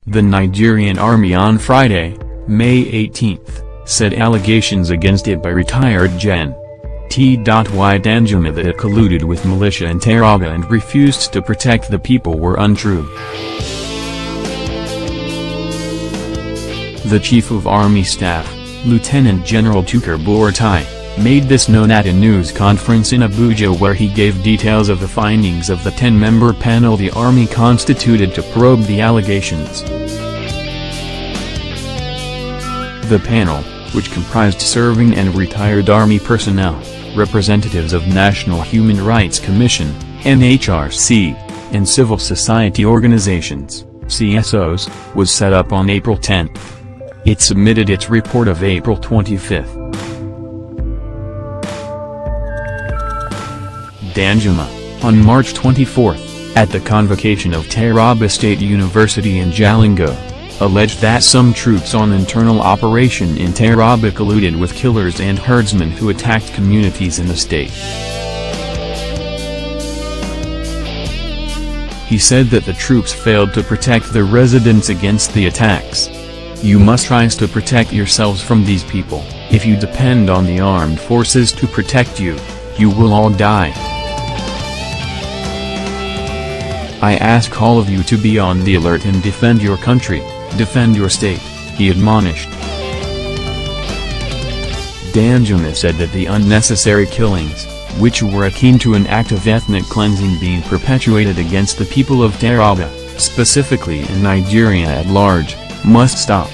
The Nigerian army on Friday, May 18, said allegations against it by retired Gen. T.Y Danjuma that it colluded with militia in Taraba and refused to protect the people were untrue. The Chief of Army Staff, Lieutenant General Tukur Buratai, made this known at a news conference in Abuja, where he gave details of the findings of the 10-member panel the Army constituted to probe the allegations. The panel, which comprised serving and retired Army personnel, representatives of National Human Rights Commission, NHRC, and civil society organizations, CSOs, was set up on April 10. It submitted its report of April 25. Danjuma, on March 24, at the convocation of Taraba State University in Jalingo, alleged that some troops on internal operation in Taraba colluded with killers and herdsmen who attacked communities in the state. He said that the troops failed to protect the residents against the attacks. "You must try to protect yourselves from these people. If you depend on the armed forces to protect you, you will all die. I ask all of you to be on the alert and defend your country, defend your state," he admonished. Danjuma said that the unnecessary killings, which were akin to an act of ethnic cleansing being perpetuated against the people of Taraba, specifically in Nigeria at large, must stop.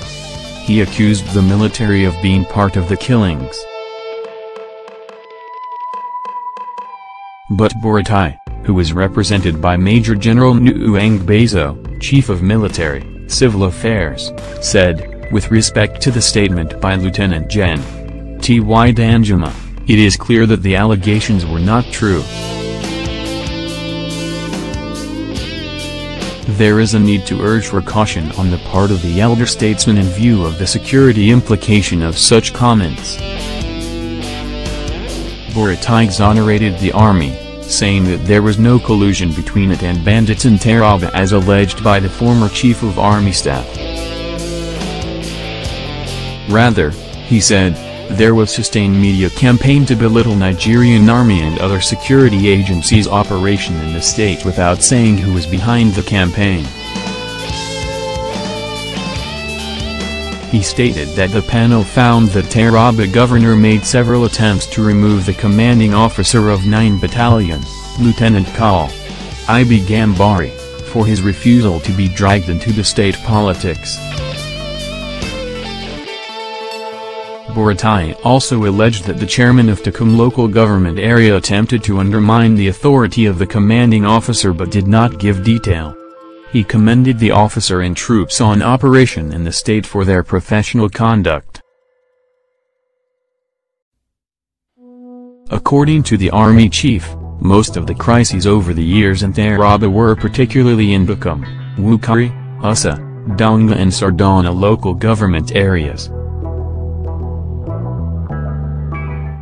He accused the military of being part of the killings. But Buratai, who was represented by Major General Bezo, Chief of Military, Civil Affairs, said, with respect to the statement by Lieutenant Gen. T.Y Danjuma, "It is clear that the allegations were not true. There is a need to urge for caution on the part of the elder statesman in view of the security implication of such comments." Buratai exonerated the army, saying that there was no collusion between it and bandits in Taraba as alleged by the former Chief of Army Staff. Rather, he said, there was sustained media campaign to belittle Nigerian army and other security agencies' operation in the state without saying who was behind the campaign. He stated that the panel found that Taraba governor made several attempts to remove the commanding officer of 9 Battalion, Lieutenant Col. I.B. Gambari, for his refusal to be dragged into the state politics. Buratai also alleged that the chairman of Tukum local government area attempted to undermine the authority of the commanding officer but did not give detail. He commended the officer and troops on operation in the state for their professional conduct. According to the army chief, most of the crises over the years in Taraba were particularly in Bukum, Wukari, Usa, Donga and Sardana local government areas.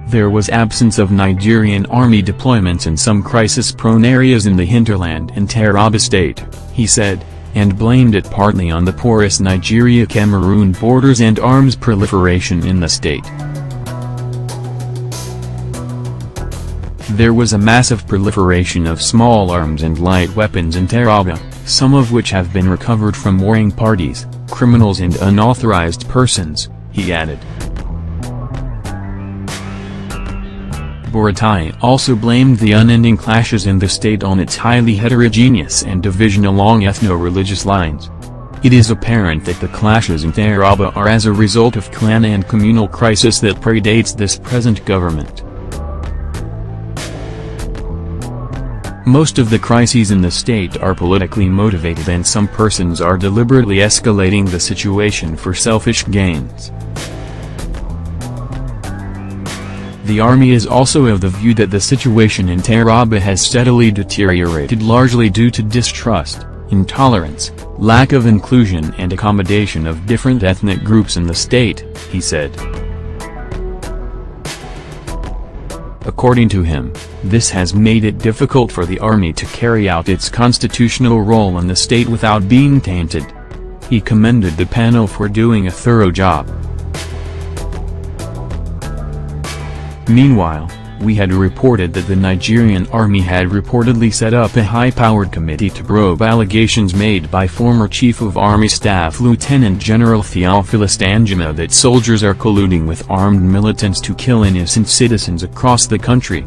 There was absence of Nigerian army deployments in some crisis-prone areas in the hinterland in Taraba state, he said, and blamed it partly on the porous Nigeria-Cameroon borders and arms proliferation in the state. There was a massive proliferation of small arms and light weapons in Taraba, some of which have been recovered from warring parties, criminals and unauthorized persons, he added. Buratai also blamed the unending clashes in the state on its highly heterogeneous and division along ethno-religious lines. It is apparent that the clashes in Taraba are as a result of clan and communal crisis that predates this present government. Most of the crises in the state are politically motivated and some persons are deliberately escalating the situation for selfish gains. The army is also of the view that the situation in Taraba has steadily deteriorated largely due to distrust, intolerance, lack of inclusion and accommodation of different ethnic groups in the state, he said. According to him, this has made it difficult for the army to carry out its constitutional role in the state without being tainted. He commended the panel for doing a thorough job. Meanwhile, we had reported that the Nigerian army had reportedly set up a high-powered committee to probe allegations made by former Chief of Army Staff Lieutenant General Theophilus Danjuma that soldiers are colluding with armed militants to kill innocent citizens across the country.